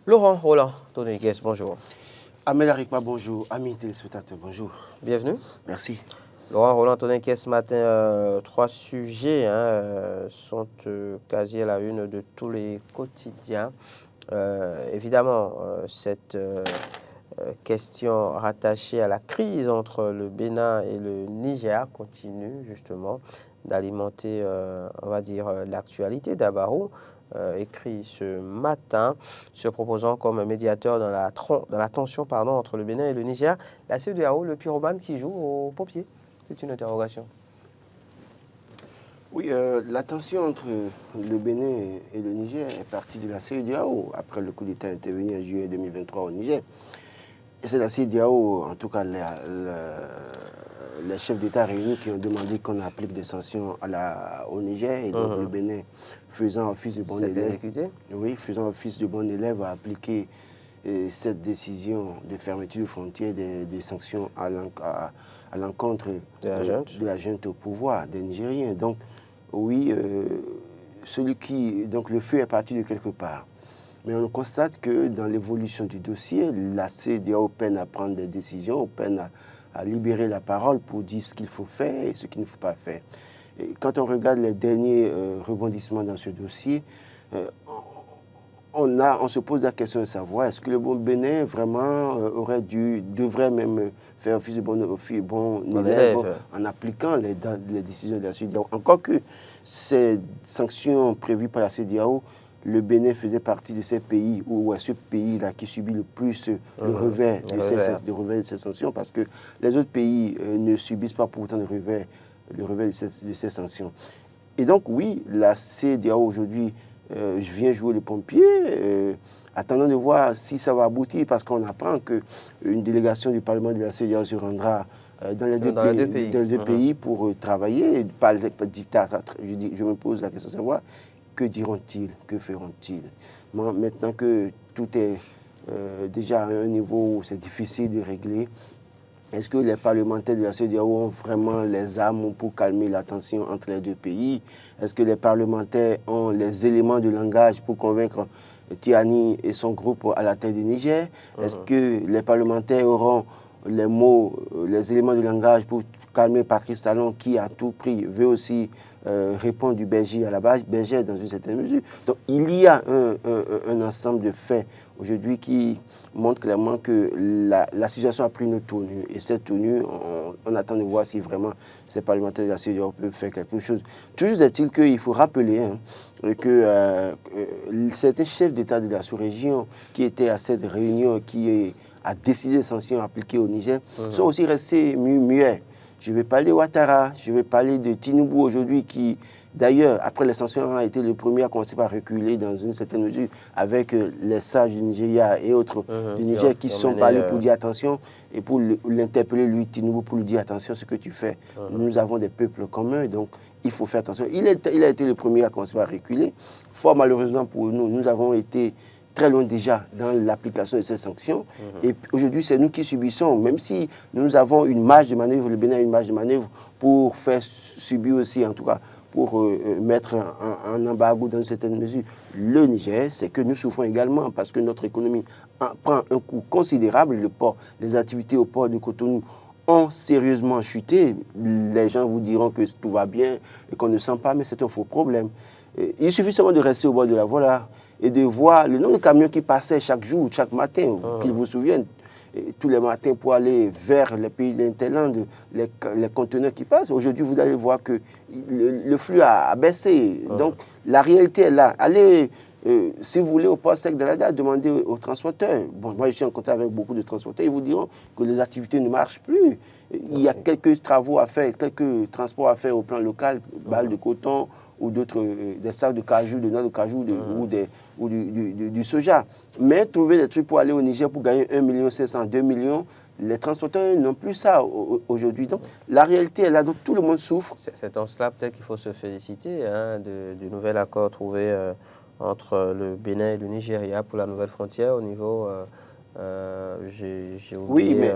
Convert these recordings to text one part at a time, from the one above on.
Laurent Roland, Tonigues, bonjour. Amel Arikma, bonjour. Amis téléspectateurs, bonjour. Bienvenue. Merci. Laurent Roland, Tonigues, ce matin, trois sujets sont quasi à la une de tous les quotidiens. Évidemment, cette question rattachée à la crise entre le Bénin et le Niger continue justement d'alimenter, on va dire, l'actualité d'Abarou. Écrit ce matin, se proposant comme médiateur dans la tension entre le Bénin et le Niger. La CEDEAO, le pyromane qui joue au pompier? C'est une interrogation. Oui, la tension entre le Bénin et le Niger est partie de la CEDEAO après le coup d'État intervenu en juillet 2023 au Niger. Et c'est la CEDEAO, en tout cas les chefs d'État réunis qui ont demandé qu'on applique des sanctions au Niger. Et donc le Bénin, faisant office de bon élève, faisant office de bon élève, a appliqué cette décision de fermeture de frontières, des sanctions à l'encontre de la junte au pouvoir des Nigériens. Donc oui, donc le feu est parti de quelque part. Mais on constate que dans l'évolution du dossier, la CEDEAO peine à prendre des décisions, peine à libérer la parole pour dire ce qu'il faut faire et ce qu'il ne faut pas faire. Et quand on regarde les derniers rebondissements dans ce dossier, on se pose la question de savoir est-ce que le bon Bénin vraiment devrait même faire office de bon élève en appliquant les décisions de la CEDEAO. Encore que ces sanctions prévues par la CEDEAO, le Bénin faisait partie de ces pays où ce pays-là qui subit le plus le revers de ces sanctions, parce que les autres pays ne subissent pas pourtant le revers de ces sanctions. Et donc oui, la CEDEAO aujourd'hui vient jouer le pompier, attendant de voir si ça va aboutir, parce qu'on apprend qu'une délégation du Parlement de la CEDEAO se rendra dans les deux pays pour travailler. Je me pose la question de savoir que diront-ils, que feront-ils. Maintenant que tout est déjà à un niveau où c'est difficile de régler, est-ce que les parlementaires de la CEDEAO ont vraiment les armes pour calmer la tension entre les deux pays? Est-ce que les parlementaires ont les éléments de langage pour convaincre Tiani et son groupe à la tête du Niger? Est-ce que les parlementaires auront les mots, les éléments de langage pour calmer Patrice Talon qui, à tout prix, veut aussi répondre du berger à la bergère dans une certaine mesure? Donc, il y a un ensemble de faits aujourd'hui qui montrent clairement que la situation a pris une tournure. Et cette tournure, on attend de voir si vraiment ces parlementaires de la CEDEAO peuvent faire quelque chose. Toujours est-il qu'il faut rappeler que certains chefs d'État de la sous-région qui étaient à cette réunion qui a décidé des sanctions appliquées au Niger sont aussi restés muets. Je vais parler de Ouattara, je vais parler de Tinubu aujourd'hui qui, d'ailleurs, après les sanctions, a été le premier à commencer par reculer dans une certaine mesure avec les sages du Nigeria et autres du Niger qui sont parlés pour dire attention et pour l'interpeller, lui, Tinubu, pour lui dire attention, ce que tu fais. Nous avons des peuples communs, donc il faut faire attention. Il a été le premier à commencer par reculer. Fort malheureusement pour nous, nous avons été très loin déjà dans l'application de ces sanctions. Et aujourd'hui, c'est nous qui subissons, même si nous avons une marge de manœuvre, le Bénin a une marge de manœuvre pour faire subir aussi, en tout cas, pour mettre un embargo dans une certaine mesure. Le Niger, c'est que nous souffrons également parce que notre économie prend un coup considérable. Les activités au port de Cotonou ont sérieusement chuté. Les gens vous diront que tout va bien et qu'on ne sent pas, mais c'est un faux problème. Il suffit seulement de rester au bord de la voie là et de voir le nombre de camions qui passaient chaque jour, chaque matin, qu'ils vous souviennent, tous les matins pour aller vers les pays de l'Interland, les conteneurs qui passent. Aujourd'hui, vous allez voir que le flux a baissé. Donc, la réalité est là. Allez, si vous voulez, au port sec de Dakar, demandez aux transporteurs. Bon, moi, je suis en contact avec beaucoup de transporteurs. Ils vous diront que les activités ne marchent plus. Il y a quelques travaux à faire, quelques transports à faire au plan local, balles de coton, ou d'autres, des sacs de cajou, de noix de cajou ou du soja. Mais trouver des trucs pour aller au Niger pour gagner 1,5 million, 2 millions, les transporteurs n'ont plus ça aujourd'hui. Donc la réalité est là, donc tout le monde souffre. C'est en cela peut-être qu'il faut se féliciter du nouvel accord trouvé entre le Bénin et le Nigeria pour la nouvelle frontière au niveau... j'ai oublié,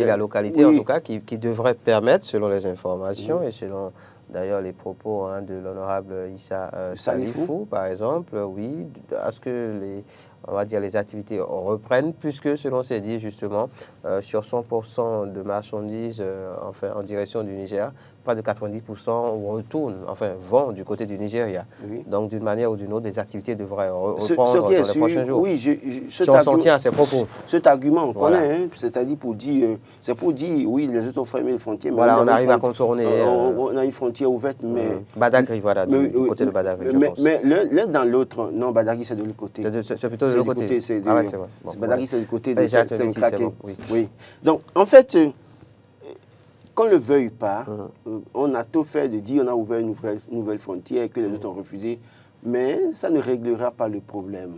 la localité en tout cas qui devrait permettre, selon les informations et selon d'ailleurs les propos de l'honorable Issa Salifou, par exemple, à ce que on va dire, les activités reprennent, puisque selon ces dires, justement, sur 100% de marchandises en direction du Niger, près de 90% retournent, vont du côté du Nigeria. Oui. Donc, d'une manière ou d'une autre, des activités devraient reprendre dans les prochains jours. Oui, si on s'en tient à ces propos. Cet argument, on connaît, hein, c'est-à-dire pour dire, oui, les autres ont fermé les frontières. Mais voilà, on arrive à contourner. On a une frontière ouverte, mais... Badagry, voilà, du côté de Badagry, je pense. Mais l'un dans l'autre, non, Badagry, c'est de l'autre côté. C'est plutôt de l'autre côté. Ah ouais, c'est vrai. Badagry, c'est du côté de Saint-Craquet. Oui. Donc, en fait... qu'on ne le veuille pas, on a tout fait de dire on a ouvert une nouvelle frontière que les autres ont refusé, mais ça ne réglera pas le problème.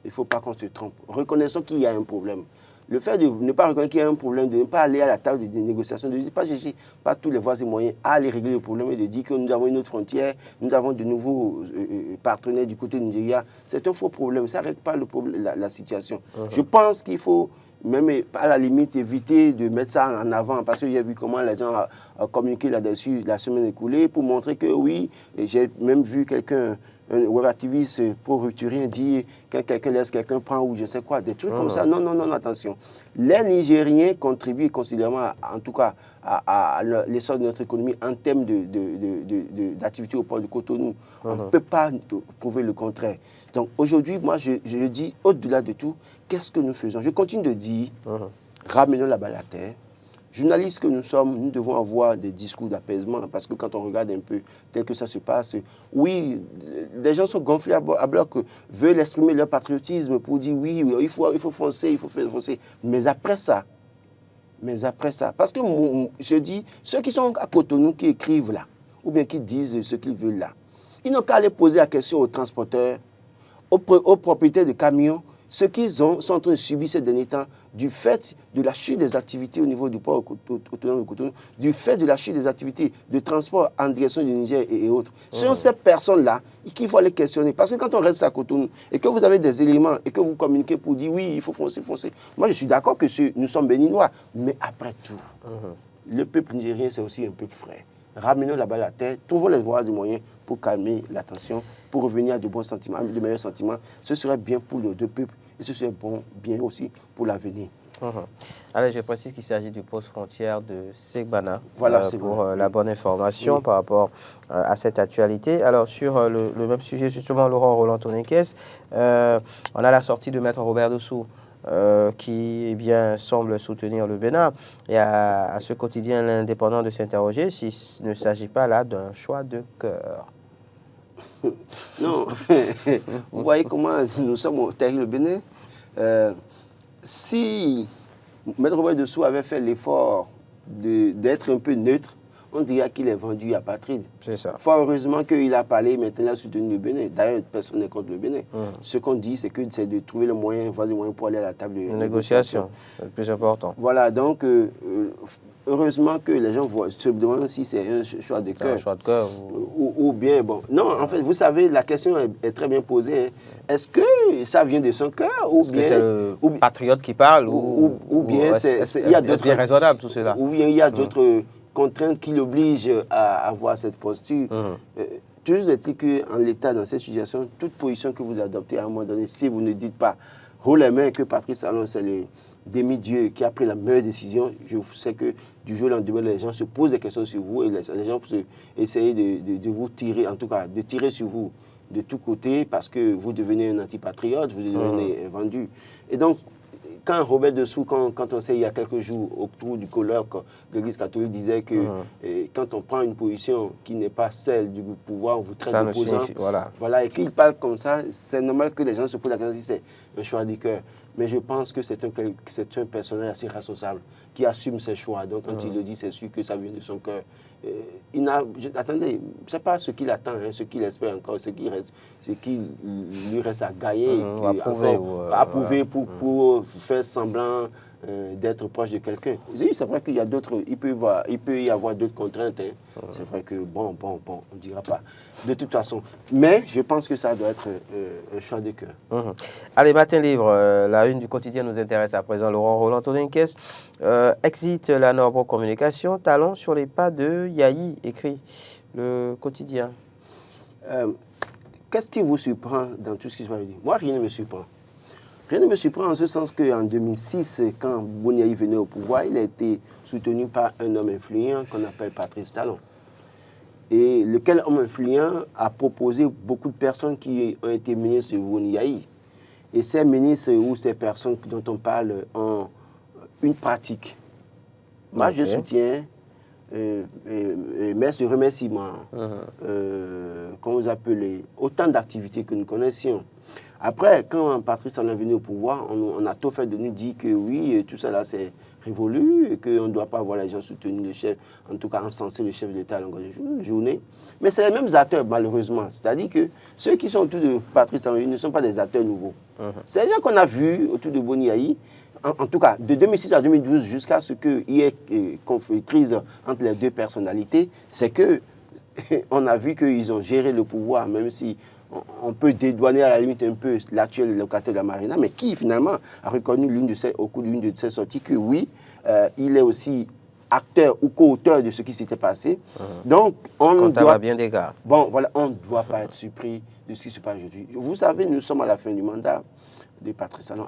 Il ne faut pas qu'on se trompe. Reconnaissons qu'il y a un problème. Le fait de ne pas reconnaître qu'il y a un problème, de ne pas aller à la table des négociations, de ne pas chercher par tous les voies et moyens à aller régler le problème et de dire que nous avons une autre frontière, nous avons de nouveaux partenaires du côté du Nigeria, c'est un faux problème. Ça ne règle pas le problème, la situation. Je pense qu'il faut même à la limite éviter de mettre ça en avant parce que j'ai vu comment les gens ont communiqué là-dessus la semaine écoulée pour montrer que oui, j'ai même vu quelqu'un, un web activiste pro-rupturien dire quand quelqu'un laisse quelqu'un prendre ou je sais quoi, des trucs comme ça. Non, non, non, attention. Les Nigériens contribuent considérablement, en tout cas, à l'essor de notre économie en termes d'activité au port de Cotonou. On ne peut pas prouver le contraire. Donc aujourd'hui, moi, je dis, au-delà de tout, qu'est-ce que nous faisons? Je continue de dire, ramenons la balle à terre. Journalistes que nous sommes, nous devons avoir des discours d'apaisement parce que quand on regarde un peu tel que ça se passe, oui, les gens sont gonflés à bloc, veulent exprimer leur patriotisme pour dire oui, il faut foncer, il faut faire foncer. Mais après ça, parce que je dis, ceux qui sont à Cotonou, qui écrivent là, ou bien qui disent ce qu'ils veulent là, ils n'ont qu'à aller poser la question aux transporteurs, aux propriétaires de camions, ce qu'ils sont en train de subir ces derniers temps du fait de la chute des activités au niveau du port autonome de Cotonou, du fait de la chute des activités de transport en direction du Niger et autres. Ce sont ces personnes-là qu'il faut aller questionner. Parce que quand on reste à Cotonou et que vous avez des éléments et que vous communiquez pour dire oui, il faut foncer, foncer. Moi, je suis d'accord que nous sommes béninois. Mais après tout, le peuple nigérien, c'est aussi un peuple frère. Ramenons la balle à terre, trouvons les voies et moyens pour calmer la tension, pour revenir à de bons sentiments, de meilleurs sentiments. Ce serait bien pour les deux peuples et ce serait bien aussi pour l'avenir. Allez, je précise qu'il s'agit du poste frontière de Segbana. Voilà, pour la bonne information par rapport à cette actualité. Alors, sur le même sujet, justement, Laurent Roland-Tourniquez, on a la sortie de Maître Robert Dossou. Qui semble soutenir le Bénin. Et à ce quotidien, l'Indépendant de s'interroger s'il ne s'agit pas là d'un choix de cœur. Non, vous voyez comment nous sommes au terrible Bénin. Si Maître Robert Dossou avait fait l'effort d'être un peu neutre, on dirait qu'il est vendu à Patride. C'est ça. Fort heureusement qu'il a parlé, maintenant il a soutenu le Bénin. D'ailleurs, personne n'est contre le Bénin. Ce qu'on dit, c'est de trouver le moyen, pour aller à la table de négociation. C'est le plus important. Voilà, donc heureusement que les gens se demandent si c'est un choix de cœur. Un choix de cœur. Ou bien, bon. Non, en fait, vous savez, la question est très bien posée. Hein. Est-ce que ça vient de son cœur ou bien c'est le patriote qui parle ou bien il y a d'autres bien raisonnable tout cela. Ou bien il y a d'autres contraintes qui l'obligent à avoir cette posture. Toujours est-il qu'en l'état, dans cette situation, toute position que vous adoptez à un moment donné, si vous ne dites pas haut les mains que Patrice Talon, c'est le demi-dieu qui a pris la meilleure décision, je sais que du jour au lendemain, les gens se posent des questions sur vous et les gens essayent de vous tirer, en tout cas, de tirer sur vous de tous côtés parce que vous devenez un antipatriote, vous devenez vendu. Et donc, quand Robert Dossou, quand on sait il y a quelques jours, autour du colloque, l'Église catholique disait que quand on prend une position qui n'est pas celle du pouvoir, on vous traite d'opposant. Voilà, et qu'il parle comme ça, c'est normal que les gens se posent la question si c'est un choix du cœur. Mais je pense que c'est un personnage assez responsable qui assume ses choix. Donc quand il le dit, c'est sûr que ça vient de son cœur. Attendez, ce n'est pas ce qu'il attend, hein, ce qu'il espère encore, ce qui lui reste à gagner, à prouver pour faire semblant d'être proche de quelqu'un. Oui, c'est vrai qu'il y a d'autres, il peut y avoir d'autres contraintes. Hein. C'est vrai que bon, on ne dira pas. De toute façon. Mais je pense que ça doit être un choix de cœur. Allez, Matin Libre, la une du quotidien nous intéresse à présent. Laurent Roland-Tourniquez, exit la Norbo Communication, talon sur les pas de Yahi, écrit le quotidien. Qu'est-ce qui vous surprend dans tout ce qui se passe? Moi, rien ne me surprend. Rien ne me surprend en ce sens qu'en 2006, quand Boni venait au pouvoir, il a été soutenu par un homme influent qu'on appelle Patrice Talon. Et lequel homme influent a proposé beaucoup de personnes qui ont été ministres de Boni. Et ces ministres ou ces personnes dont on parle ont une pratique. Moi, je soutiens messe de remerciement, comme vous appelez, autant d'activités que nous connaissions. Après, quand Patrice en est venu au pouvoir, on a tout fait de nous dire que oui, tout ça là c'est révolu, et qu'on ne doit pas voir les gens soutenir le chef, en tout cas encenser le chef d'État à longueur de journée. Mais c'est les mêmes acteurs, malheureusement. C'est-à-dire que ceux qui sont autour de Patrice Talon ne sont pas des acteurs nouveaux. C'est les gens qu'on a vus autour de Boni Yayi, en tout cas de 2006 à 2012, jusqu'à ce qu'il y ait crise entre les deux personnalités, c'est que on a vu qu'ils ont géré le pouvoir, même si on peut dédouaner à la limite un peu l'actuel locataire de la Marina, mais qui finalement a reconnu au cours d'une de ses sorties que oui, il est aussi acteur ou co-auteur de ce qui s'était passé. Donc, on doit bien des gars. Bon, voilà, on ne doit pas être surpris de ce qui se passe aujourd'hui. Vous savez, nous sommes à la fin du mandat de Patrice Talon,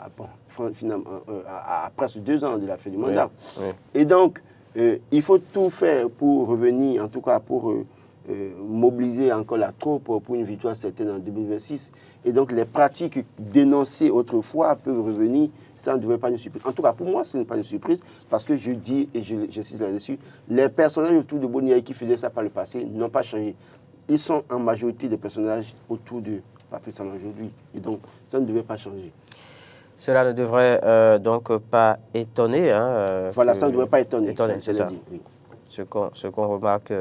finalement, à presque 2 ans de la fin du mandat. Oui. Et donc, il faut tout faire pour revenir, en tout cas pour mobiliser encore la troupe pour une victoire certaine en 2026. Et donc, les pratiques dénoncées autrefois peuvent revenir. Ça ne devrait pas nous surprendre. En tout cas, pour moi, ce n'est pas une surprise parce que je dis, et j'insiste là-dessus, les personnages autour de Boni Yayi qui faisaient ça par le passé n'ont pas changé. Ils sont en majorité des personnages autour de Patrice Talon aujourd'hui. Et donc, ça ne devait pas changer. Cela ne devrait donc pas étonner. Voilà, ça ne devrait pas étonner, c'est ça. dit, oui. Ce qu'on remarque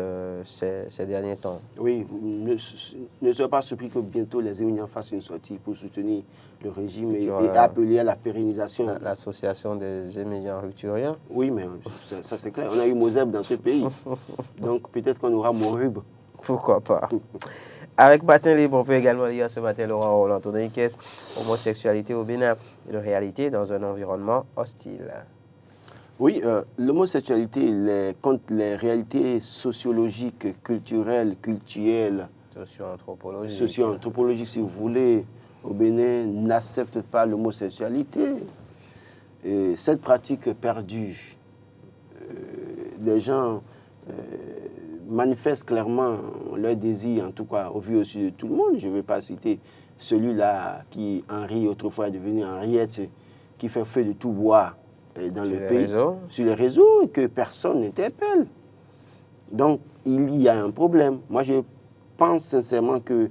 ces derniers temps. Oui, ne soyez pas surpris que bientôt les éminents fassent une sortie pour soutenir le régime et appeler à la pérennisation. L'association des éminents rupturiens. Oui, mais ça c'est clair. On a eu Mozeb dans ce pays. Donc peut-être qu'on aura Morub. Pourquoi pas. Avec Matin Libre, on peut également lire ce matin Laurent Roland Tonniquès, homosexualité au Bénin et de réalité dans un environnement hostile. Oui, l'homosexualité contre les réalités sociologiques, culturelles, socio-anthropologiques, si vous voulez, au Bénin, n'acceptent pas l'homosexualité. Cette pratique perdue, les gens manifestent clairement leur désir, en tout cas au vu aussi de tout le monde. Je ne vais pas citer celui-là qui, Henri, autrefois est devenu Henriette, qui fait feu de tout bois dans le pays, sur les réseaux, et que personne n'interpelle. Donc, il y a un problème. Moi, je pense sincèrement que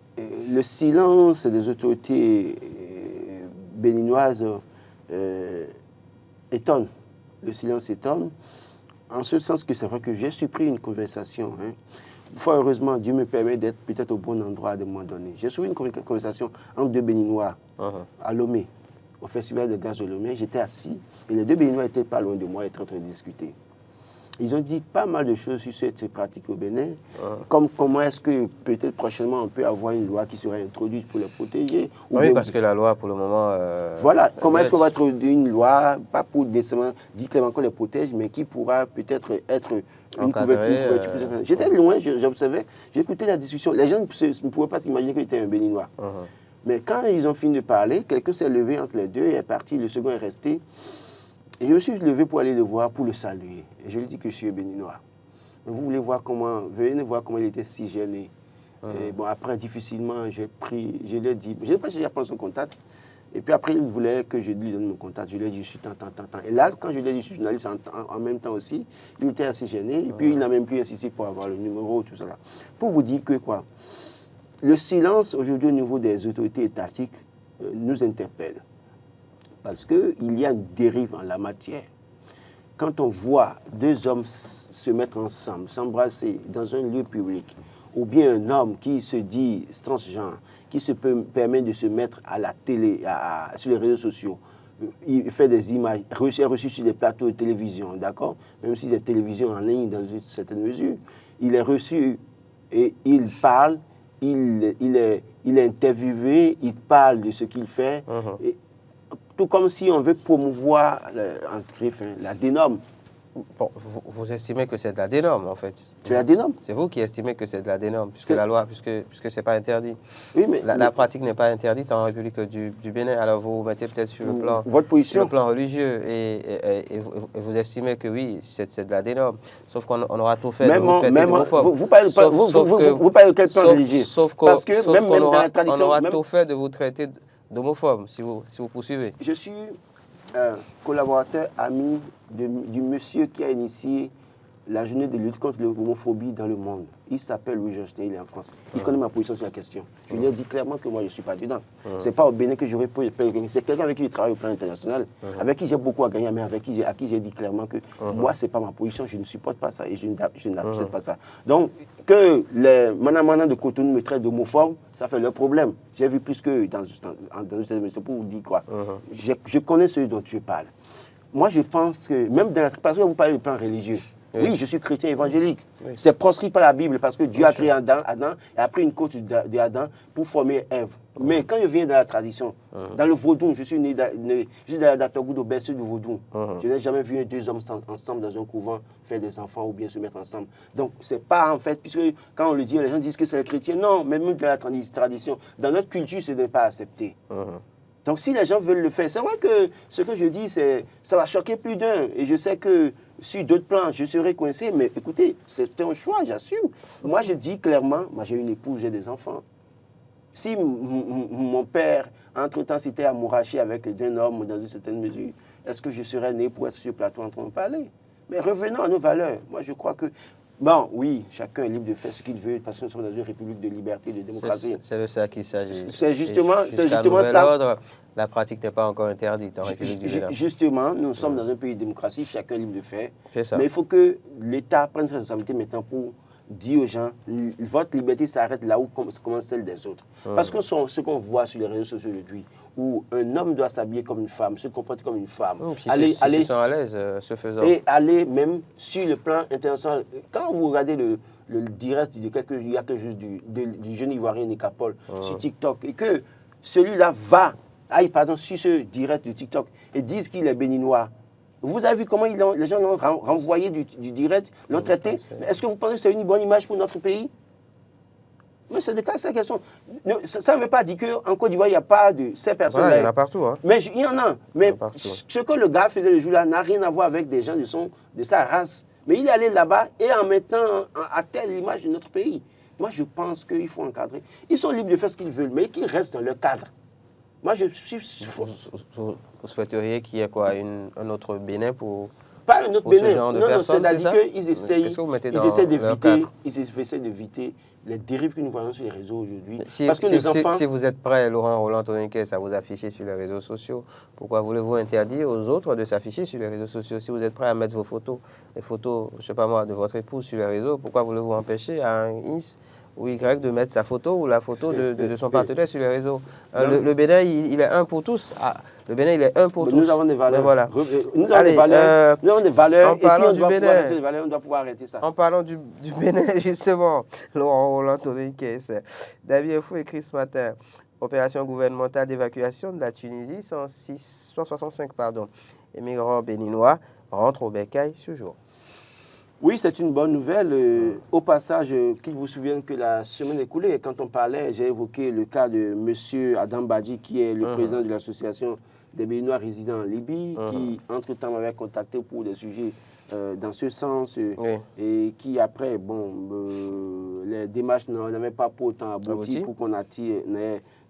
le silence des autorités béninoises étonne. Le silence étonne, en ce sens que c'est vrai que j'ai surpris une conversation. Fort heureusement, Dieu me permet d'être peut-être au bon endroit à un moment donné. J'ai suivi une conversation entre 2 Béninois à Lomé, au Festival de gaz de Lomé. J'étais assis et les 2 Béninois étaient pas loin de moi, étaient en train de discuter. Ils ont dit pas mal de choses sur cette pratique au Bénin, comme comment est-ce que peut-être prochainement on peut avoir une loi qui serait introduite pour les protéger. Oui, parce que la loi pour le moment... voilà, comment est-ce qu'on va introduire une loi, pas pour décemment dire clairement qu'on les protège, mais qui pourra peut-être être une couverture. J'étais loin, j'observais, j'écoutais la discussion. Les gens ne pouvaient pas s'imaginer que j'étais un Béninois. Mais quand ils ont fini de parler, quelqu'un s'est levé entre les deux et est parti, le second est resté. Et je me suis levé pour aller le voir, pour le saluer. Et je lui dis que je suis béninois. Mais vous voulez voir comment, venez voir comment il était si gêné. Et bon, après, difficilement, je lui ai dit, je n'ai pas cherché à prendre son contact. Et puis après, il voulait que je lui donne mon contact. Je lui ai dit, je suis tant. Et là, quand je lui ai dit, je suis journaliste en même temps aussi, il était assez gêné. Et puis, il n'a même plus insisté pour avoir le numéro, tout ça. Pour vous dire que quoi, le silence aujourd'hui au niveau des autorités étatiques nous interpelle. Parce qu'il y a une dérive en la matière. Quand on voit 2 hommes se mettre ensemble, s'embrasser dans un lieu public, ou bien un homme qui se dit transgenre, qui se permet de se mettre à la télé, sur les réseaux sociaux, il fait des images reçues sur des plateaux de télévision, d'accord? Même si c'est télévision en ligne dans une certaine mesure, il est reçu et il parle, il est interviewé, il parle de ce qu'il fait. Et, tout comme si on veut promouvoir la dénorme. Bon, vous estimez que c'est de la dénorme, en fait. C'est la dénorme. C'est vous qui estimez que c'est de la dénorme, puisque la loi, puisque c'est pas interdit. Oui, mais la pratique n'est pas interdite en République du Bénin. Alors vous mettez peut-être sur le plan, votre position, sur le plan religieux et vous estimez que oui, c'est de la dénorme. Sauf qu'on aura tout fait de vous traiter d'homophobe. Vous parlez de quel plan religieux? Parce que même dans la tradition, on aura tout fait de vous traiter d'homophobe si vous poursuivez. Je suis collaborateur, ami du monsieur qui a initié la journée de lutte contre l'homophobie dans le monde. Il s'appelle Louis-Georges Té, il est en France. Il connaît ma position sur la question. Je lui ai dit clairement que moi, je ne suis pas dedans. Ce n'est pas au Bénin que j'aurais pu gagner. C'est quelqu'un avec qui je travaille au plan international, avec qui j'ai beaucoup à gagner, mais à qui j'ai dit clairement que moi, ce n'est pas ma position, je ne supporte pas ça et je n'accepte pas ça. Donc, que les manamana de Cotonou me traitent d'homophobe, ça fait leur problème. J'ai vu plus que dans c'est pour vous dire quoi. Je connais ceux dont tu parles. Moi, je pense que, même dans la... Parce que vous parlez du plan religieux. Oui, je suis chrétien évangélique. Oui. C'est proscrit par la Bible parce que Dieu a créé Adam et a pris une côte d'Adam pour former Ève. Mais quand je viens dans la tradition, dans le vaudou, je suis né dans la Togo au berceau du vaudou. Je n'ai jamais vu deux hommes ensemble dans un couvent faire des enfants ou bien se mettre ensemble. Donc, c'est pas en fait, puisque quand on le dit, les gens disent que c'est les chrétiens. Non, même dans la tradition, dans notre culture, ce n'est pas accepté. Donc, si les gens veulent le faire, c'est vrai que ce que je dis, ça va choquer plus d'un. Et je sais que sur d'autres plans, je serai coincé. Mais écoutez, c'est un choix, j'assume. Moi, je dis clairement, moi j'ai une épouse, j'ai des enfants. Si mon père, entre-temps, s'était amouraché avec un homme dans une certaine mesure, est-ce que je serais né pour être sur le plateau en train de parler? Mais revenons à nos valeurs. Moi, je crois que... Bon, oui, chacun est libre de faire ce qu'il veut, parce que nous sommes dans une république de liberté, de démocratie. C'est de ça qu'il s'agit. C'est justement ça. Ordre, la pratique n'est pas encore interdite en République du Bénin. Justement, nous sommes dans un pays de démocratie, chacun est libre de faire. Ça. Mais il faut que l'État prenne ses responsabilités maintenant pour dire aux gens, votre liberté s'arrête là où commence celle des autres. Parce que ce qu'on voit sur les réseaux sociaux aujourd'hui, où un homme doit s'habiller comme une femme, se comporter comme une femme, ils sont à l'aise, ce faisant. Et aller même sur le plan international. Quand vous regardez le direct il y a quelque chose du jeune Ivoirien Nicapol sur TikTok, et que celui-là sur ce direct de TikTok et disent qu'il est béninois. Vous avez vu comment les gens l'ont renvoyé du direct, l'ont traité. Est-ce que vous pensez que c'est une bonne image pour notre pays? Mais c'est le cas, c'est la question. Ça ne veut pas dire qu'en Côte d'Ivoire, il n'y a pas de ces personnes-là. Voilà, il y en a partout. Hein. Mais il y en a. Mais ce que le gars faisait le jour-là n'a rien à voir avec des gens de sa race. Mais il est allé là-bas et en mettant à terre l'image de notre pays. Moi, je pense qu'il faut encadrer. Ils sont libres de faire ce qu'ils veulent, mais qu'ils restent dans leur cadre. Moi, je suis... Vous souhaiteriez qu'il y ait quoi, un autre Bénin pour... Pas un autre Bénin. Ce genre de personnes, c'est-à-dire qu'ils essaient d'éviter les dérives que nous voyons sur les réseaux aujourd'hui. Parce que nos enfants... Si vous êtes prêt, Laurent Roland-Toninquès, à vous afficher sur les réseaux sociaux, pourquoi voulez-vous interdire aux autres de s'afficher sur les réseaux sociaux? Si vous êtes prêt à mettre vos photos, les photos, je ne sais pas moi, de votre épouse sur les réseaux, pourquoi voulez-vous empêcher à un X ou Y de mettre sa photo ou la photo de son partenaire sur les réseaux? Le Bénin, il est un pour tous. Le Bénin, il est un pour tous. Nous avons des valeurs. Voilà. Nous avons des valeurs. Et si on doit pouvoir des valeurs, on doit pouvoir arrêter ça. En parlant du Bénin, justement, Laurent Roland-Toninquès, David Fou écrit ce matin, opération gouvernementale d'évacuation de la Tunisie, 165 émigrants béninois rentrent au Bécaye ce jour. Oui, c'est une bonne nouvelle. Au passage, qu'il vous souvienne que la semaine écoulée, quand on parlait, j'ai évoqué le cas de M. Adam Badji, qui est le président de l'association des Béninois résidant en Libye, qui, entre-temps, m'avait contacté pour des sujets dans ce sens, et qui, après, les démarches n'avaient pas pour autant abouti pour qu'on attire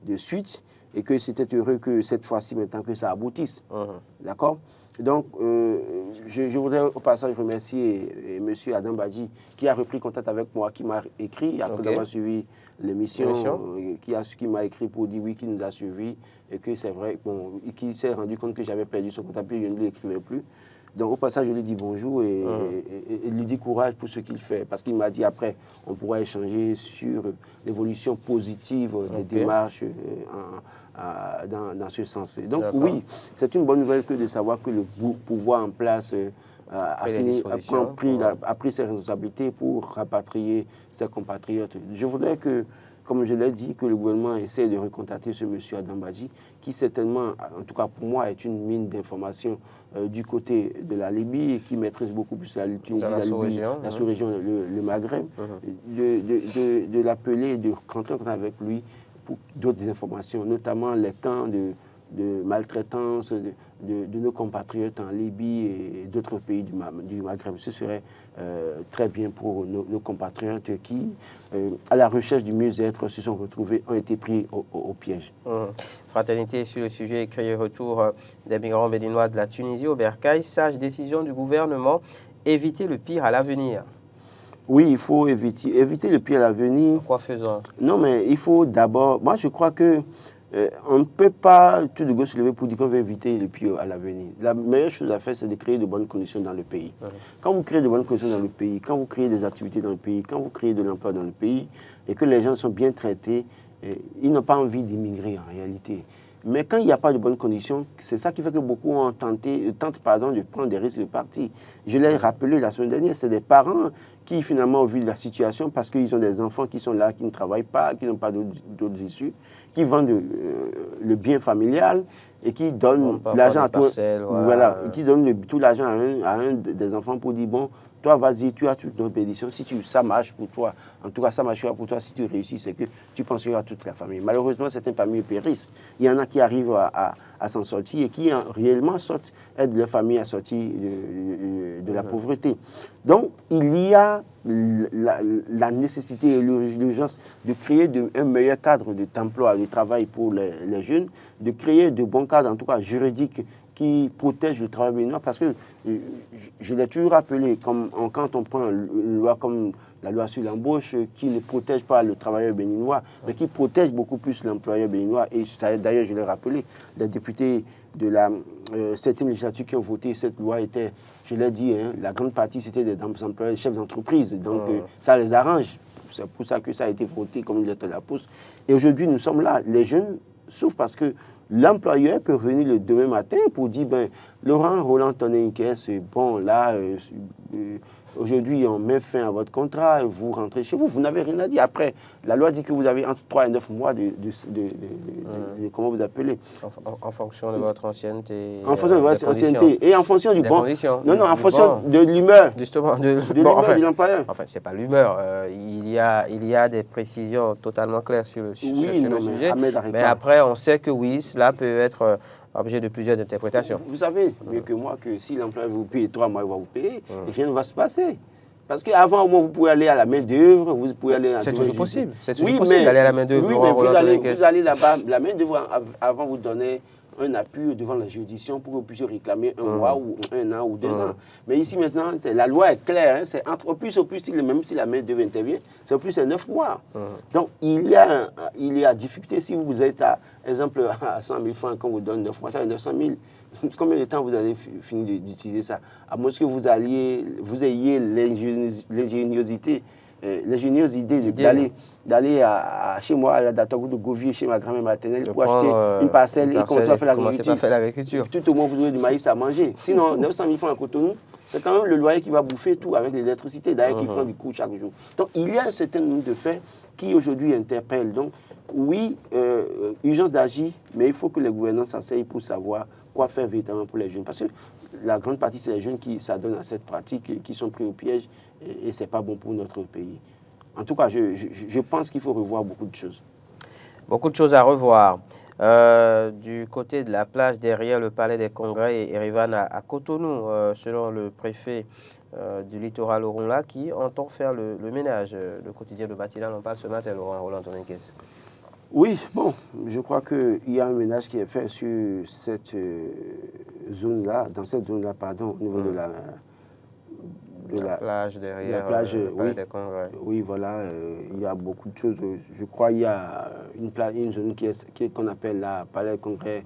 de suite, et que c'était heureux que cette fois-ci, maintenant, que ça aboutisse. D'accord? Donc, je voudrais au passage remercier M. Adam Badji qui a repris contact avec moi, qui m'a écrit après avoir suivi l'émission, qui m'a écrit pour dire oui, qu'il nous a suivis et que c'est vrai, qui s'est rendu compte que j'avais perdu son contact et je ne l'écrivais plus. Donc, au passage, je lui dis bonjour et lui dis courage pour ce qu'il fait. Parce qu'il m'a dit après, on pourra échanger sur l'évolution positive des démarches dans ce sens. Donc, oui, c'est une bonne nouvelle que de savoir que le pouvoir en place a pris ses responsabilités pour rapatrier ses compatriotes. Je voudrais que comme je l'ai dit, que le gouvernement essaie de recontacter ce monsieur Adam Badji, qui certainement, en tout cas pour moi, est une mine d'informations du côté de la Libye, qui maîtrise beaucoup plus la Tunisie, la Libye, la sous-région, le Maghreb, de l'appeler, de rentrer avec lui pour d'autres informations, notamment les camps de maltraitance de nos compatriotes en Libye et d'autres pays du Maghreb. Ce serait très bien pour nos compatriotes qui, à la recherche du mieux-être, se sont retrouvés, ont été pris au piège. Fraternité sur le sujet, écrit retour des migrants béninois de la Tunisie au Bercail. Sage décision du gouvernement, éviter le pire à l'avenir. Oui, il faut éviter le pire à l'avenir. Quoi faisant? Non, mais il faut d'abord... Moi, je crois que on ne peut pas tout de go se lever pour dire qu'on veut éviter le pire à l'avenir. La meilleure chose à faire, c'est de créer de bonnes conditions dans le pays. Quand vous créez de bonnes conditions dans le pays, quand vous créez des activités dans le pays, quand vous créez de l'emploi dans le pays, et que les gens sont bien traités, ils n'ont pas envie d'immigrer en réalité. Mais quand il n'y a pas de bonnes conditions, c'est ça qui fait que beaucoup ont tentent de prendre des risques de partir. Je l'ai rappelé la semaine dernière, c'est des parents qui finalement ont vu la situation parce qu'ils ont des enfants qui sont là, qui ne travaillent pas, qui n'ont pas d'autres issues, qui vendent le bien familial et qui donnent l'argent à toi. Voilà, qui donnent tout l'argent à un des enfants pour dire, bon, toi, vas-y, tu as toute notre bénédiction. Si ça marche pour toi, en tout cas, ça marchera pour toi. Si tu réussis, c'est que tu penseras à toute la famille. Malheureusement, certains parmi eux périssent. Il y en a qui arrivent à s'en sortir et qui réellement aident leur famille à sortir de la pauvreté. Donc, il y a la nécessité et l'urgence de créer un meilleur cadre d'emploi, de travail pour les jeunes, de créer de bons cadres, en tout cas juridiques, qui protège le travail béninois, parce que je l'ai toujours rappelé, quand on prend une loi comme la loi sur l'embauche, qui ne protège pas le travailleur béninois, mais qui protège beaucoup plus l'employeur béninois, et d'ailleurs je l'ai rappelé, les députés de la 7e législature qui ont voté cette loi étaient, je l'ai dit, la grande partie c'était des employeurs, chefs d'entreprise, donc ça les arrange, c'est pour ça que ça a été voté comme une lettre à la poste. Et aujourd'hui nous sommes là, les jeunes souffrent parce que l'employeur peut venir le demain matin pour dire, ben, Laurent Roland Tonnet-Inquès, bon, là, aujourd'hui, on met fin à votre contrat, vous rentrez chez vous, vous n'avez rien à dire. Après, la loi dit que vous avez entre 3 et 9 mois de comment vous appelez? En fonction de votre ancienneté. En fonction de votre ancienneté. Et en fonction du bon. Non, en fonction de l'humeur. Justement, de l'humeur de l'employeur. Enfin, ce n'est pas l'humeur. Il y a des précisions totalement claires sur le sujet. Mais après, on sait que oui, cela peut être objet de plusieurs interprétations. Vous savez mieux que moi que si l'employeur vous paye 3 mois, il va vous payer, et rien ne va se passer. Parce qu'avant, au moins, vous pouvez aller à la main-d'œuvre, vous pouvez aller à... C'est toujours possible. C'est toujours possible d'aller à la main-d'œuvre. Oui, mais vous allez là-bas, la main-d'œuvre, avant, vous donnez un appui devant la juridiction pour que vous puissiez réclamer un mois ou 1 an ou 2 ans. Mais ici, maintenant, la loi est claire. C'est au plus, même si la main-d'œuvre intervient, c'est au plus, c'est 9 mois. Donc, il y a difficulté. Si vous êtes, exemple, à 100 000 francs, qu'on vous donne 9 mois, ça fait 900 000. Combien de temps vous allez finir d'utiliser ça? À moins que vous ayez l'ingéniosité, l'ingénieuse idée d'aller chez moi, à la Datagout de Govier, chez ma grand-mère maternelle, pour acheter une parcelle et commencer à faire l'agriculture. Tout au moins, vous aurez du maïs à manger. Sinon, 900 000 francs à Cotonou, c'est quand même le loyer qui va bouffer tout avec l'électricité, d'ailleurs, qui prend du coût chaque jour. Donc, il y a un certain nombre de faits qui, aujourd'hui, interpellent. Donc, oui, urgence d'agir, mais il faut que les gouvernants s'asseyent pour savoir quoi faire véritablement pour les jeunes. Parce que la grande partie, c'est les jeunes qui s'adonnent à cette pratique, qui sont pris au piège, et ce n'est pas bon pour notre pays. En tout cas, je pense qu'il faut revoir beaucoup de choses. Beaucoup de choses à revoir. Du côté de la plage derrière le palais des congrès et Erevan à Cotonou, selon le préfet du littoral Orunla, qui entend faire le ménage. Le quotidien de Batila en parle ce matin, Laurent Roland Tonnet-Inquès. Oui, bon, je crois qu'il y a un ménage qui est fait sur cette zone-là, dans cette zone-là, pardon, au niveau de la plage derrière la plage, des congrès. Oui, voilà, il y a beaucoup de choses. Je crois qu'il y a une zone qu'on appelle la palais des congrès,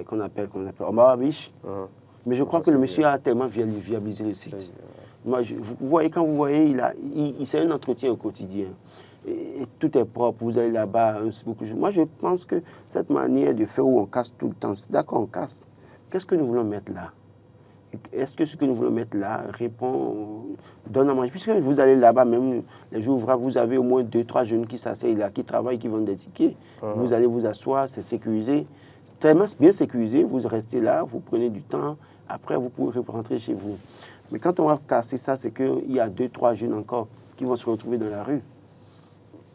qu'on appelle Omar Biche. Mais je crois que le monsieur a tellement viabilisé le site. Moi, quand vous voyez, c'est un entretien au quotidien. Et tout est propre, vous allez là-bas. Moi, je pense que cette manière de faire où on casse tout le temps, c'est d'accord, on casse. Qu'est-ce que nous voulons mettre là? est-ce que ce que nous voulons mettre là répond, donne à manger? Puisque vous allez là-bas, même les jours ouvrables, vous avez au moins 2-3 jeunes qui s'asseyent là, qui travaillent, qui vendent des tickets. Vous allez vous asseoir, c'est sécurisé. C'est très bien sécurisé, vous restez là, vous prenez du temps, après vous pouvez rentrer chez vous. Mais quand on va casser ça, c'est qu'il y a 2-3 jeunes encore qui vont se retrouver dans la rue.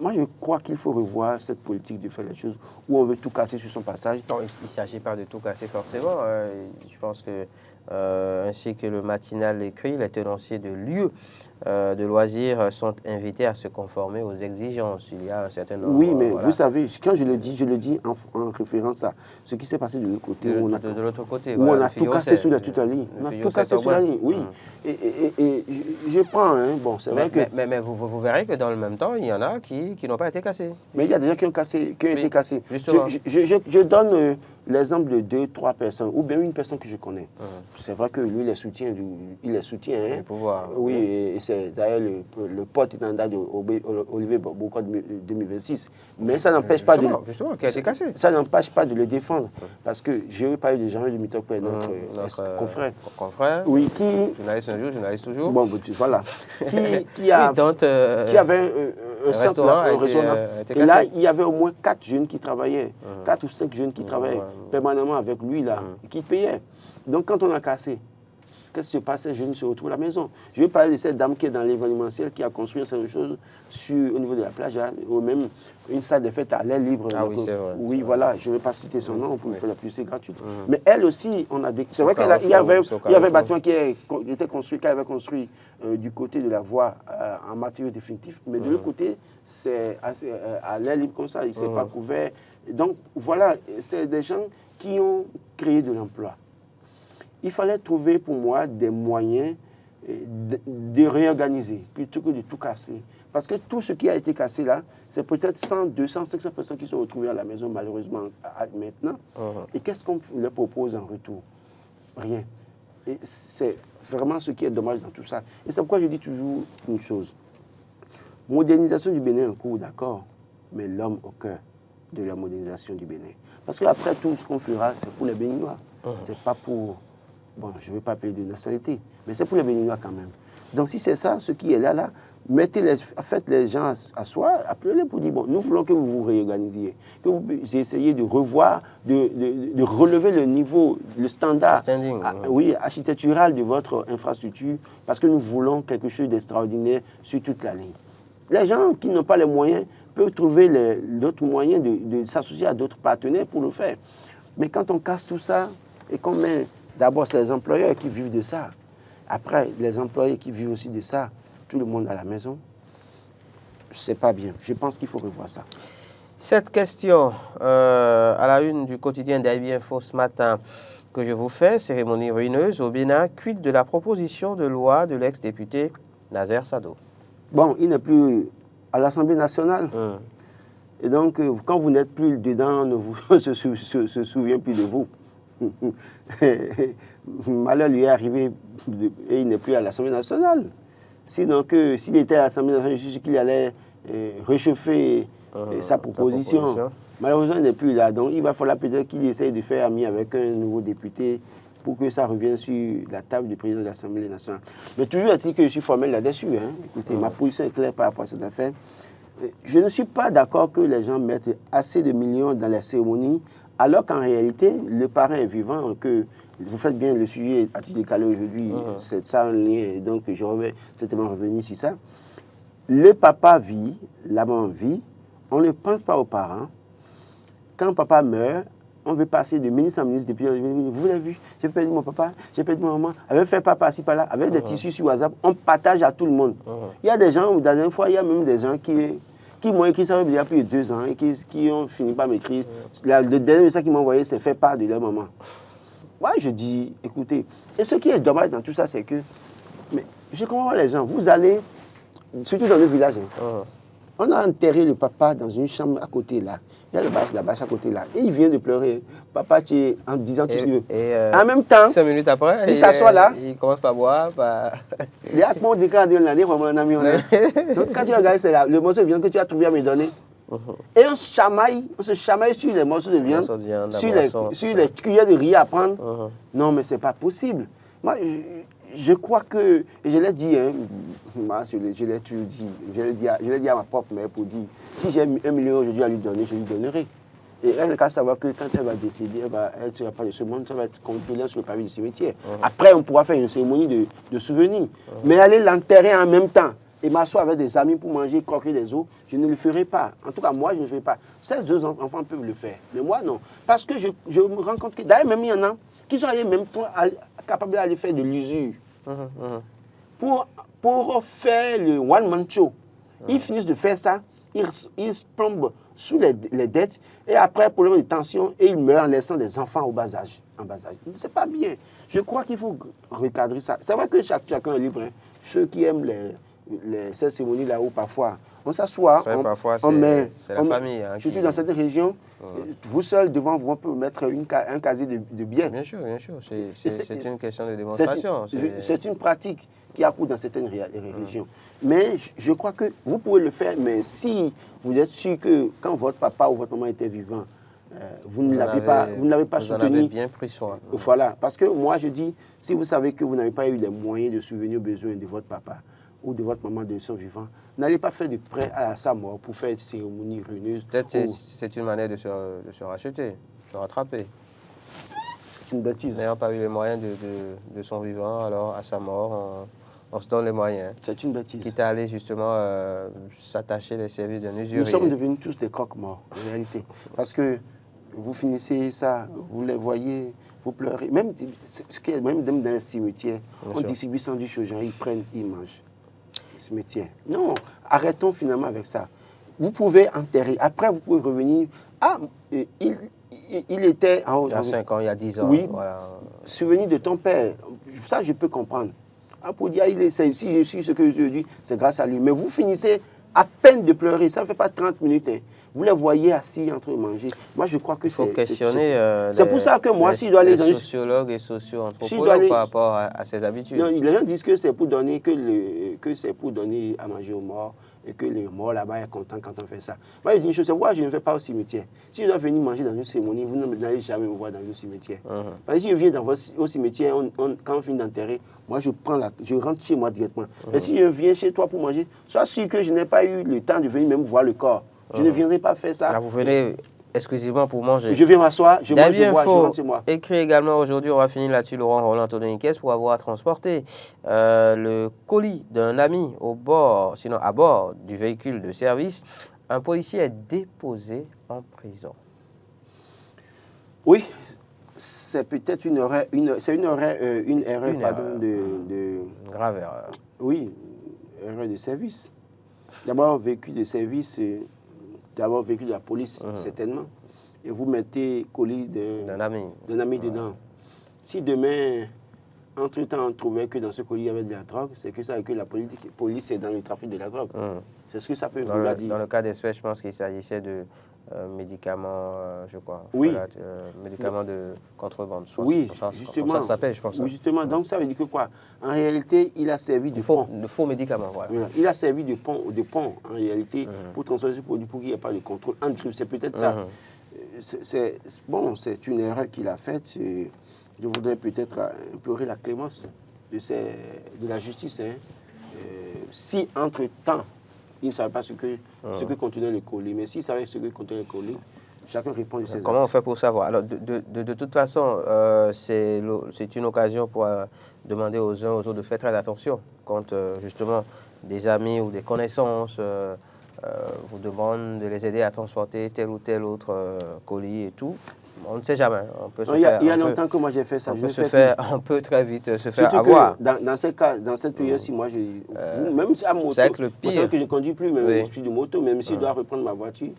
Moi, je crois qu'il faut revoir cette politique de faire les choses où on veut tout casser sur son passage. Non, il ne s'agit pas de tout casser forcément. Je pense que, ainsi que le matinal l'écrit, les tenanciers de lieux de loisirs sont invités à se conformer aux exigences. Il y a un certain nombre. Oui, mais voilà. Vous savez, quand je le dis en référence à ce qui s'est passé de l'autre côté. De l'autre côté, où on a tout cassé sur la ligne. On a tout cassé sur la ligne, oui. Et je prends, hein, bon, c'est vrai que... Mais vous verrez que dans le même temps, il y en a qui n'ont pas été cassés. Mais il y a des gens qui ont été cassés. Justement. Je donne l'exemple de 2-3 personnes, ou bien une personne que je connais. C'est vrai que lui, il est soutien. Hein. Le pouvoir. Oui, et c'est d'ailleurs le porte-étendard d'Olivier Bocco 2026. Mais ça n'empêche pas de... Justement, qui a été cassé. Ça n'empêche pas de le défendre. Parce que j'ai parlé de Jean-Yves de Mitokpe, notre confrère. Confrère. Oui, qui... Journaliste un jour, journaliste toujours. Bon, voilà. qui avait un restaurant. Et là, il y avait au moins 4 jeunes qui travaillaient. 4 ou 5 jeunes qui travaillaient permanemment avec lui, là, qui payaient. Donc, quand on a cassé, qu'est-ce qui se passe? Ces jeunes se retrouvent à la maison. Je vais parler de cette dame qui est dans l'événementiel, qui a construit certaines choses au niveau de la plage, ou même une salle de fête à l'air libre. Ah oui, c'est vrai. Oui, voilà, je ne vais pas citer son nom, on peut faire la publicité gratuite. Mais elle aussi, c'est vrai qu'il y avait un bâtiment qui était construit, qu'elle avait construit du côté de la voie en matériaux définitifs, mais de l'autre côté, c'est à l'air libre comme ça, il ne s'est pas couvert. Donc voilà, c'est des gens qui ont créé de l'emploi. Il fallait trouver pour moi des moyens de réorganiser plutôt que de tout casser. Parce que tout ce qui a été cassé là, c'est peut-être 100, 200, 500 personnes qui sont retrouvées à la maison malheureusement maintenant. Et qu'est-ce qu'on leur propose en retour? Rien. Et c'est vraiment ce qui est dommage dans tout ça. Et c'est pourquoi je dis toujours une chose. Modernisation du Bénin en cours, d'accord, mais l'homme au cœur de la modernisation du Bénin. Parce qu'après tout ce qu'on fera, c'est pour les Béninois. C'est pas pour... Bon, je ne vais pas payer de nationalité, mais c'est pour les Béninois quand même. Donc si c'est ça, ce qui est là, faites les gens asseoir, appelez-les pour dire, bon, nous voulons que vous vous réorganisiez, que vous essayez de revoir, de relever le niveau, le standard architectural de votre infrastructure, parce que nous voulons quelque chose d'extraordinaire sur toute la ligne. Les gens qui n'ont pas les moyens peuvent trouver d'autres moyens de s'associer à d'autres partenaires pour le faire. Mais quand on casse tout ça et qu'on met... D'abord, c'est les employeurs qui vivent de ça. Après, les employés qui vivent aussi de ça. Tout le monde à la maison. C'est pas bien. Je pense qu'il faut revoir ça. Cette question, à la une du quotidien d'AIB Info ce matin, que je vous fais, cérémonie ruineuse au Bénin, quid de la proposition de loi de l'ex-député Nazer Sado? Bon, il n'est plus à l'Assemblée nationale. Et donc, quand vous n'êtes plus dedans, on ne se souvient plus de vous. Malheur lui est arrivé et il n'est plus à l'Assemblée nationale. Sinon, s'il était à l'Assemblée nationale, je suis sûr qu'il allait réchauffer sa proposition. Malheureusement, il n'est plus là. Donc, il va falloir peut-être qu'il essaye de faire ami avec un nouveau député pour que ça revienne sur la table du président de l'Assemblée nationale. Mais toujours est-il que je suis formel là-dessus. Hein. Écoutez, ma position est claire par rapport à cette affaire. Je ne suis pas d'accord que les gens mettent assez de millions dans les cérémonies, alors qu'en réalité, le parrain est vivant, que vous faites bien le sujet à titre décalé aujourd'hui, c'est ça un lien, donc je vais certainement revenir sur ça. Le papa vit, la maman vit, on ne pense pas aux parents. Quand papa meurt, on veut passer de ministre en ministre depuis. Vous l'avez vu, j'ai perdu mon papa, j'ai perdu ma maman, avec fait papa ci, par là, avec des tissus sur WhatsApp, on partage à tout le monde. Il y a des gens, la dernière fois, il y a même des gens qui m'ont écrit ça il y a plus de 2 ans et qui ont fini par m'écrire. Le dernier message qu'ils m'ont envoyé, c'est fait part de leur maman. Moi, je dis, écoutez, et ce qui est dommage dans tout ça, c'est que, mais je comprends les gens, vous allez, surtout dans le village, on a enterré le papa dans une chambre à côté là. Il y a la bâche à côté là. Et il vient de pleurer. Papa, tu es en disant tout ce qu'il veut. En même temps, 5 minutes après, il s'assoit là. Il commence par boire. Il y a mon décret de l'année, vraiment un ami. Donc quand tu regardes, c'est le morceau de viande que tu as trouvé à me donner. Et on se chamaille sur les morceaux de viande, sur les cuillères de riz à prendre. Non, mais ce n'est pas possible. Moi, je crois que, et je l'ai dit, hein, je l'ai toujours dit, je l'ai dit à ma propre mère pour dire, si j'ai 1 million aujourd'hui à lui donner, je lui donnerai. Et elle n'a qu'à savoir que quand elle va décéder, elle ne sera pas de ce monde, ça va être compilé sur le pavé du cimetière. Après, on pourra faire une cérémonie de souvenirs. Mais aller l'enterrer en même temps et m'asseoir avec des amis pour manger, croquer des os, je ne le ferai pas. En tout cas, moi, je ne le ferai pas. Ces 2 enfants peuvent le faire, mais moi, non. Parce que je me rends compte que, d'ailleurs, même il y en a qui sont allés même capables d'aller faire de l'usure pour faire le one-man show. Ils finissent de faire ça, ils se plombent sous les dettes, et après, problème de tension, et ils meurent en laissant des enfants en bas âge. Ce n'est pas bien. Je crois qu'il faut recadrer ça. C'est vrai que chacun est libre. Hein. Ceux qui aiment ces cérémonies là où parfois on s'assoit, on met, c'est la famille. Hein, surtout dans cette région, vous seul devant vous, on peut mettre un casier de biens. Bien sûr, bien sûr. C'est une question de démonstration. C'est une pratique qui a cours dans certaines régions. Mais je crois que vous pouvez le faire, mais si vous êtes sûr que quand votre papa ou votre maman était vivant, vous ne l'avez pas soutenu. Vous en avez bien pris soin. Voilà, parce que moi je dis, si vous savez que vous n'avez pas eu les moyens de subvenir aux besoins de votre papa ou de votre maman de son vivant, n'allez pas faire de prêt à sa mort pour faire une cérémonie ruineuse. Peut-être c'est une manière de se racheter, de se rattraper. C'est une bêtise. N'ayant pas eu les moyens de son vivant, alors à sa mort, on se donne les moyens. C'est une bêtise. Quitte à aller justement s'attacher les services d'un usurier. Nous sommes devenus tous des croque-morts, en réalité. Parce que vous finissez ça, vous les voyez, vous pleurez. Même dans les cimetières, on distribue sandwich aux gens, ils prennent, ils mangent. Cimetière. Non, arrêtons finalement avec ça. Vous pouvez enterrer. Après, vous pouvez revenir. Ah, il était... Il y a 5 ans, il y a 10 ans. Oui, voilà. Souvenir de ton père. Ça, je peux comprendre. Ah, pour dire, si je suis ce que je dis, c'est grâce à lui. Mais vous finissez à peine de pleurer. Ça ne fait pas 30 minutes. Hein. Vous les voyez assis en train de manger. Moi, je crois que c'est... Il faut questionner c'est pour ça que moi, si je dois aller dans... Les sociologues et socio-anthropologues par rapport à ses habitudes. Non, les gens disent que c'est pour donner à manger aux morts et que les morts là-bas sont contents quand on fait ça. Moi, je dis une chose, c'est moi, je ne vais pas au cimetière. Si je dois venir manger dans une cérémonie, vous n'allez jamais me voir dans un cimetière. Parce que si je viens au cimetière, quand on finit d'enterrer, moi, je rentre chez moi directement. Et si je viens chez toi pour manger, sois sûr que je n'ai pas eu le temps de venir même voir le corps. Je ne viendrai pas faire ça. Là, vous venez exclusivement pour manger. Je viens m'asseoir, je mange, je bois, je rentre chez moi. Écrit également aujourd'hui, on va finir là-dessus, Laurent Roland Antonin pour avoir transporté le colis d'un ami à bord du véhicule de service. Un policier est déposé en prison. Oui, c'est peut-être une erreur, grave erreur. Oui, erreur de service. D'abord, véhicule de service, d'abord véhicule de la police, certainement. Et vous mettez colis d'un ami dedans. Si demain, entre-temps, on trouvait que dans ce colis, il y avait de la drogue, c'est que ça veut dire que la police est dans le trafic de la drogue. C'est ce que ça peut vouloir dire. Dans le cas d'espèce, je pense qu'il s'agissait de médicaments, je crois. Oui. Médicaments de contrebande. Oui, justement. Ça s'appelle, je pense. Oui, justement. Donc, ça veut dire que quoi? En réalité, il a servi de pont. De faux médicaments, voilà. Il a servi de pont, en réalité, pour transformer ce produit, pour qu'il n'y ait pas de contrôle. C'est peut-être ça. C'est une erreur qu'il a faite. Je voudrais peut-être implorer la clémence de la justice. Hein. Si, entre-temps, il ne savait pas ce que contenait le colis, mais s'il savait ce que contenait le colis, chacun répond de ses actes. Comment on fait pour savoir? Alors, de toute façon, c'est une occasion pour demander aux uns aux autres de faire très attention quand, justement, des amis ou des connaissances vous demandent de les aider à transporter tel ou tel autre colis et tout. On ne sait jamais. Il y a longtemps que moi j'ai fait ça. On peut très vite se faire avoir. Dans cette période-ci, moi, même à moto, c'est le pire. C'est que je ne conduis plus, même je suis de moto, même si je dois reprendre ma voiture.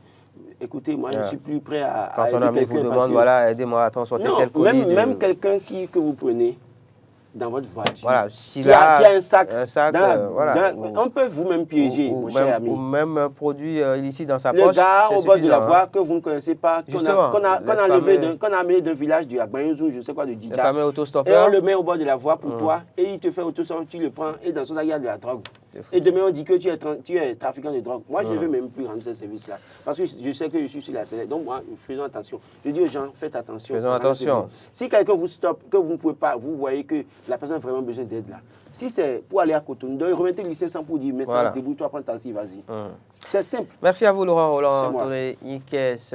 Écoutez, moi, je ne suis plus prêt à quand ton ami vous demande, voilà, aidez-moi à transporter tel colis. Même quelqu'un que vous prenez dans votre voiture, voilà, qui a un sac, voilà, on peut vous-même piéger, mon cher ami. Ou même produit illicite dans sa poche. Le gars au bord de la voie que vous ne connaissez pas, qu'on a amené d'un village du Agbayozou, je ne sais quoi, de Didja. Le fameux autostoppeur. Et on le met au bord de la voie pour toi, et il te fait autostoppeur, tu le prends, et dans son sac, il y a de la drogue. Et demain, on dit que tu es trafiquant de drogue. Moi, je ne veux même plus rendre ce service-là. Parce que je sais que je suis sur la sellette. Donc, moi, faisons attention. Je dis aux gens, faites attention. Faisons attention. Si quelqu'un vous stoppe, que vous ne pouvez pas, vous voyez que la personne a vraiment besoin d'aide là. Si c'est pour aller à Cotonou, remettez le lycée sans pour dire, maintenant, débrouille-toi, prends ta taxi, vas-y. C'est simple. Merci à vous, Laurent Roland.